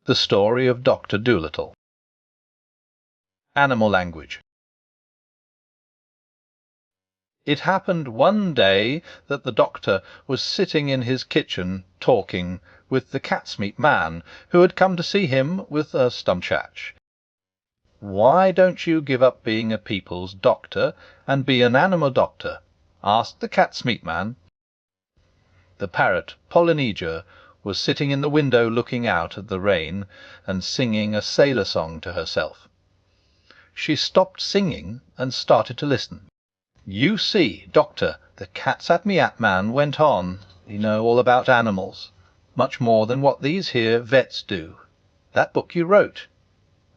The Story of Doctor Dolittle. Animal Language. It happened one day that the doctor was sitting in his kitchen talking with the cat's-meat man, who had come to see him with a stump-chatch. "Why don't you give up being a people's doctor and be an animal doctor?" asked the cat's-meat man. The parrot Polynesia was sitting in the window looking out at the rain and singing a sailor song to herself. She stopped singing and started to listen. "You see, doctor," the cat-at-me-at man went on, "you know all about animals, much more than what these here vets do. That book you wrote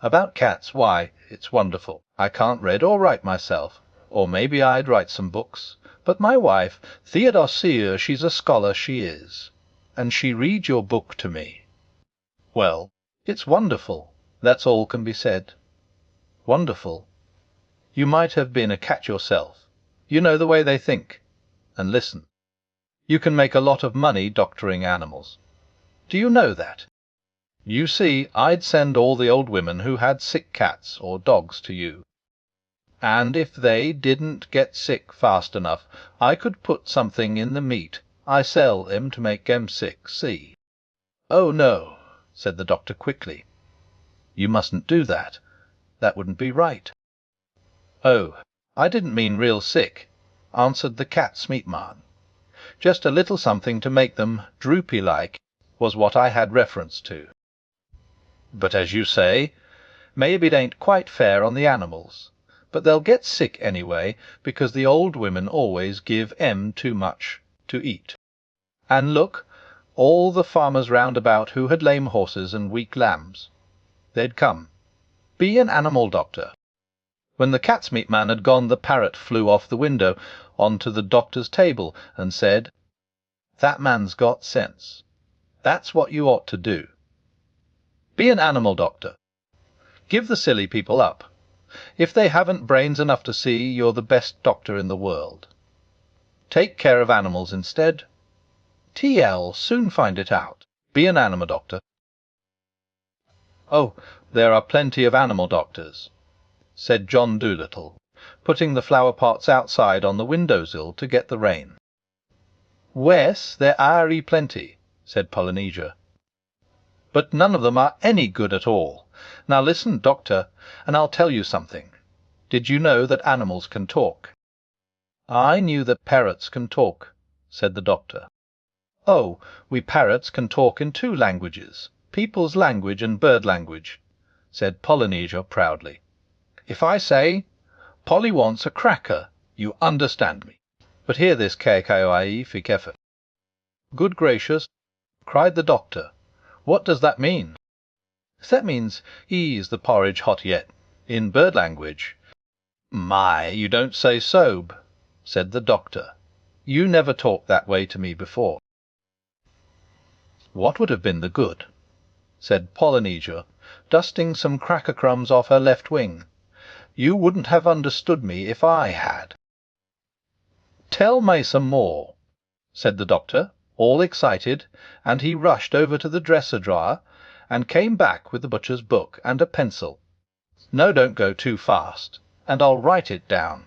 about cats, why, it's wonderful. I can't read or write myself, or maybe I'd write some books, but my wife, Theodosia, she's a scholar, she is, and she read your book to me. Well, it's wonderful, that's all can be said. Wonderful. You might have been a cat yourself. You know the way they think. And listen. You can make a lot of money doctoring animals. Do you know that? You see, I'd send all the old women who had sick cats or dogs to you. And if they didn't get sick fast enough, I could put something in the meat I sell 'em to make 'em sick, see?" "Oh, no," said the doctor quickly. "You mustn't do that. That wouldn't be right." "Oh, I didn't mean real sick," answered the cat's-meat man. "Just a little something to make them droopy-like was what I had reference to. But as you say, maybe it ain't quite fair on the animals, but they'll get sick anyway, because the old women always give 'em too much to eat. And look, all the farmers round about who had lame horses and weak lambs, they'd come. Be an animal doctor." When the cat's-meat man had gone, the parrot flew off the window onto the doctor's table and said, "That man's got sense. That's what you ought to do. Be an animal doctor. Give the silly people up. If they haven't brains enough to see, you're the best doctor in the world. Take care of animals instead. T.L. soon find it out. Be an animal doctor." "Oh, there are plenty of animal doctors," said John Dolittle, putting the flower-pots outside on the window-sill to get the rain. "Wes, there are plenty," said Polynesia, "but none of them are any good at all. Now listen, doctor, and I'll tell you something. Did you know that animals can talk?" "I knew that parrots can talk," said the doctor. "Oh, we parrots can talk in two languages, people's language and bird language," said Polynesia proudly. "If I say, 'Polly wants a cracker,' you understand me. But hear this, K-K-O-I-E, Fikefe." "Good gracious!" cried the doctor. "What does that mean?" "That means, 'Is the porridge hot yet?' in bird language." "My, you don't say so," said the doctor. "You never talked that way to me before." "What would have been the good?" said Polynesia, dusting some cracker crumbs off her left wing. "You wouldn't have understood me if I had." "Tell me some more," said the doctor, all excited, and he rushed over to the dresser-drawer and came back with the butcher's book and a pencil. "No, don't go too fast, and I'll write it down.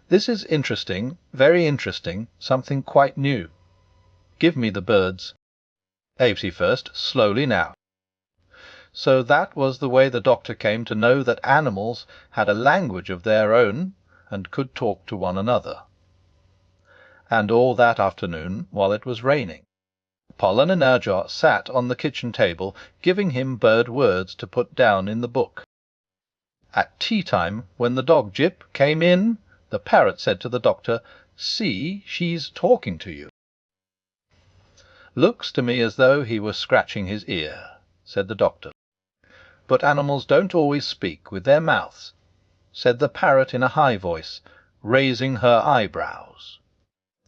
This is interesting, very interesting, something quite new. Give me the birds. 80 first, slowly now." So that was the way the doctor came to know that animals had a language of their own and could talk to one another. And all that afternoon, while it was raining, Pollen and Erjot sat on the kitchen table giving him bird words to put down in the book. At tea-time, when the dog Jip came in, the parrot said to the doctor, "See, she's talking to you." "Looks to me as though he was scratching his ear," said the doctor. "But animals don't always speak with their mouths," said the parrot in a high voice, raising her eyebrows.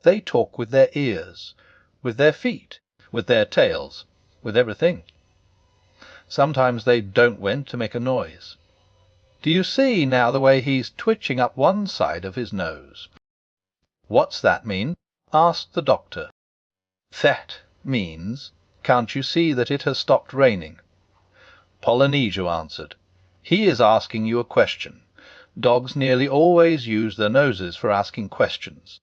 "They talk with their ears, with their feet, with their tails, with everything. Sometimes they don't want to make a noise. Do you see now the way he's twitching up one side of his nose?" "What's that mean?" asked the doctor. "That means, can't you see that it has stopped raining? Polynesia answered. "He is asking you a question. Dogs nearly always use their noses for asking questions."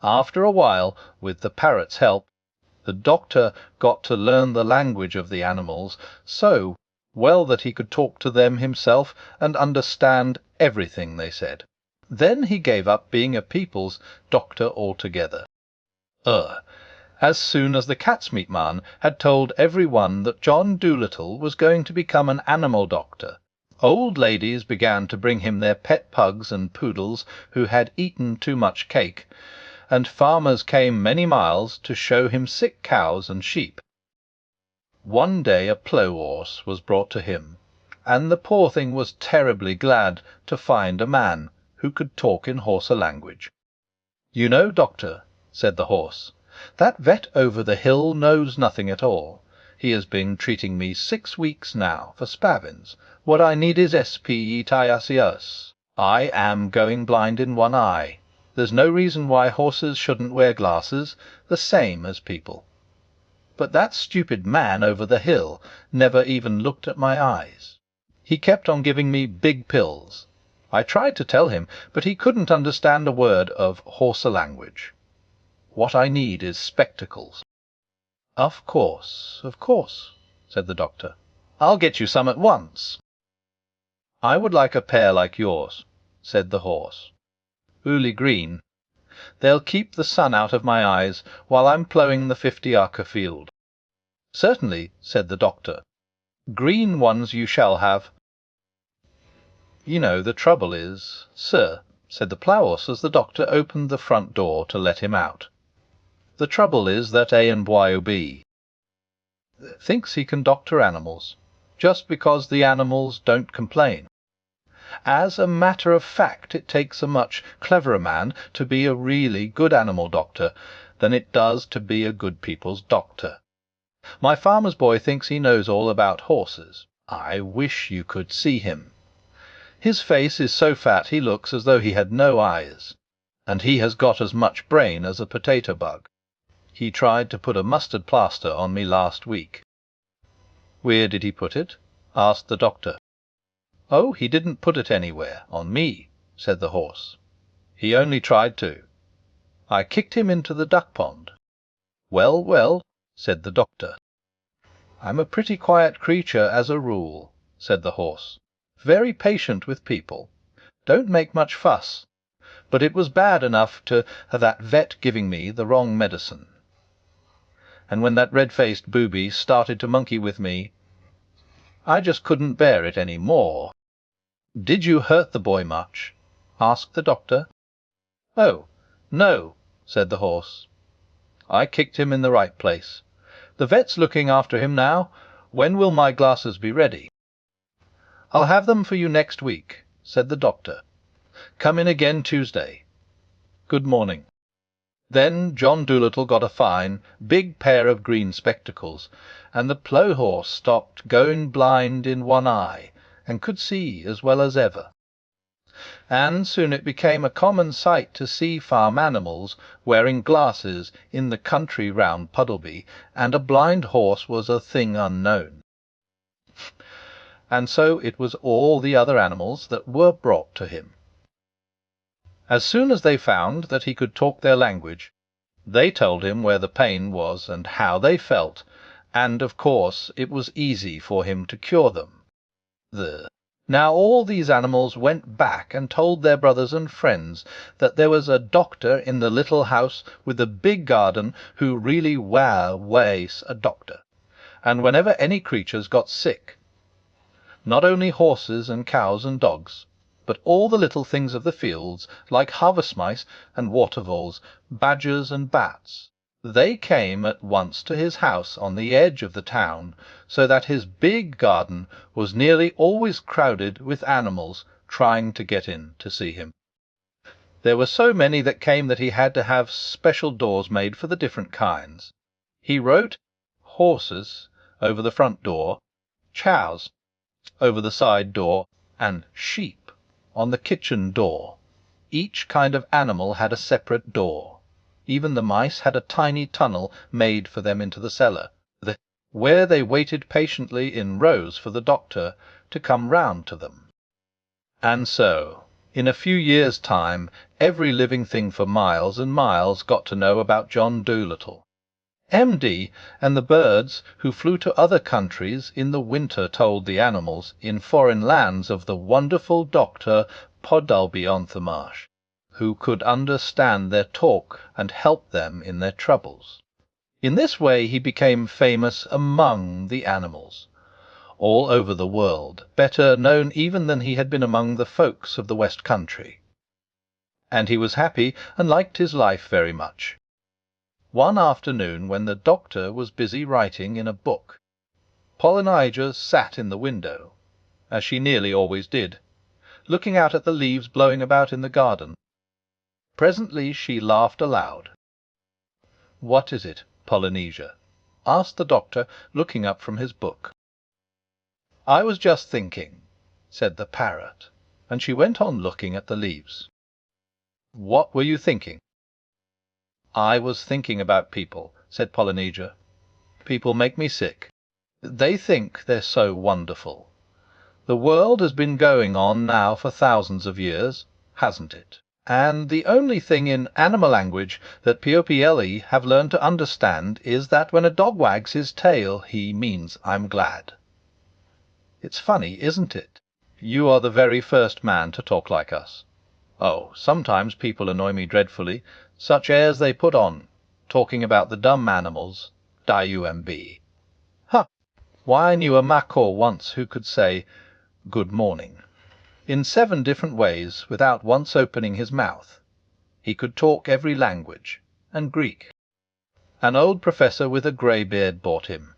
After a while, with the parrot's help, the doctor got to learn the language of the animals so well that he could talk to them himself and understand everything they said. Then he gave up being a people's doctor altogether. As soon as the cat's-meat man had told every one that John Dolittle was going to become an animal doctor, old ladies began to bring him their pet pugs and poodles who had eaten too much cake, and farmers came many miles to show him sick cows and sheep. One day a plough-horse was brought to him, and the poor thing was terribly glad to find a man who could talk in horse language. "You know, doctor," said the horse, "that vet over the hill knows nothing at all. He has been treating me 6 weeks now for spavins. What I need is spetiasius. I am going blind in one eye. There's no reason why horses shouldn't wear glasses, the same as people. But that stupid man over the hill never even looked at my eyes. He kept on giving me big pills. I tried to tell him, but he couldn't understand a word of horse language. What I need is spectacles." Of course," said the doctor. "I'll get you some at once." "I would like a pair like yours," said the horse. "Uli green. They'll keep the sun out of my eyes while I'm ploughing the 50-acre field." "Certainly," said the doctor. "Green ones you shall have." "You know, the trouble is, sir," said the plough-horse as the doctor opened the front door to let him out, "the trouble is that A&YOB thinks he can doctor animals, just because the animals don't complain. As a matter of fact, it takes a much cleverer man to be a really good animal doctor than it does to be a good people's doctor. My farmer's boy thinks he knows all about horses. I wish you could see him. His face is so fat he looks as though he had no eyes, and he has got as much brain as a potato bug. He tried to put a mustard plaster on me last week." "Where did he put it?" asked the doctor. "Oh, he didn't put it anywhere, on me," said the horse. "He only tried to. I kicked him into the duck pond." "Well, well," said the doctor. "I'm a pretty quiet creature as a rule," said the horse. "Very patient with people. Don't make much fuss. But it was bad enough to that vet giving me the wrong medicine. And when that red-faced booby started to monkey with me, I just couldn't bear it any more." "Did you hurt the boy much?" asked the doctor. "Oh, no," said the horse. "I kicked him in the right place. The vet's looking after him now. When will my glasses be ready?" "I'll have them for you next week," said the doctor. "Come in again Tuesday. Good morning." Then John Dolittle got a fine, big pair of green spectacles, and the plough-horse stopped going blind in one eye, and could see as well as ever. And soon it became a common sight to see farm animals wearing glasses in the country round Puddleby, and a blind horse was a thing unknown. And so it was all the other animals that were brought to him. As soon as they found that he could talk their language, they told him where the pain was and how they felt, and of course it was easy for him to cure them. Now all these animals went back and told their brothers and friends that there was a doctor in the little house with the big garden who really was a doctor, and whenever any creatures got sick, not only horses and cows and dogs, but all the little things of the fields, like harvest mice and water voles, badgers and bats, they came at once to his house on the edge of the town, so that his big garden was nearly always crowded with animals trying to get in to see him. There were so many that came that he had to have special doors made for the different kinds. He wrote horses over the front door, cows over the side door, and sheep on the kitchen door. Each kind of animal had a separate door. Even the mice had a tiny tunnel made for them into the cellar. where they waited patiently in rows for the doctor to come round to them. And so, in a few years' time, every living thing for miles and miles got to know about John Dolittle. MD and the birds who flew to other countries in the winter told the animals in foreign lands of the wonderful Doctor Podalbionthmarsh, who could understand their talk and help them in their troubles. In this way he became famous among the animals, all over the world, better known even than he had been among the folks of the West Country. And he was happy and liked his life very much. One afternoon, when the doctor was busy writing in a book, Polynesia sat in the window, as she nearly always did, looking out at the leaves blowing about in the garden. Presently she laughed aloud. "What is it, Polynesia?" asked the doctor, looking up from his book. "I was just thinking," said the parrot, and she went on looking at the leaves. "What were you thinking?" "I was thinking about people," said Polynesia. "People make me sick. They think they're so wonderful. The world has been going on now for thousands of years, hasn't it? And the only thing in animal language that Polynesia have learned to understand is that when a dog wags his tail he means I'm glad. It's funny, isn't it? You are the very first man to talk like us. Oh, sometimes people annoy me dreadfully, such airs they put on, talking about the dumb animals, D-U-M-B. Ha! Why, I knew a macaw once who could say good morning in 7 different ways without once opening his mouth. He could talk every language, and Greek. An old professor with a grey beard bought him,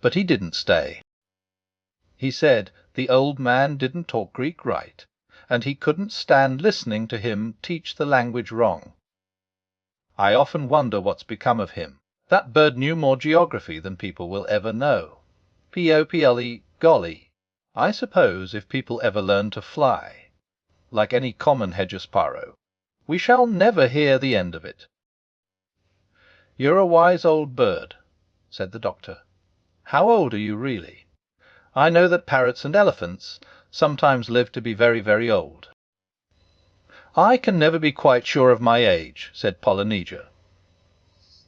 but he didn't stay. He said the old man didn't talk Greek right, and he couldn't stand listening to him teach the language wrong. I often wonder what's become of him. That bird knew more geography than people will ever know. P-O-P-L-E, golly. I suppose if people ever learn to fly, like any common hedger sparrow, we shall never hear the end of it." "You're a wise old bird," said the doctor. "How old are you really? I know that parrots and elephants sometimes live to be very, very old." "I can never be quite sure of my age," said Polynesia.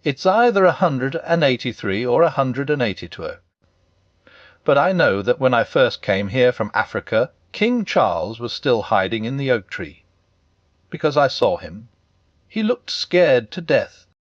"It's either 183 or 182. But I know that when I first came here from Africa, King Charles was still hiding in the oak tree, because I saw him. He looked scared to death,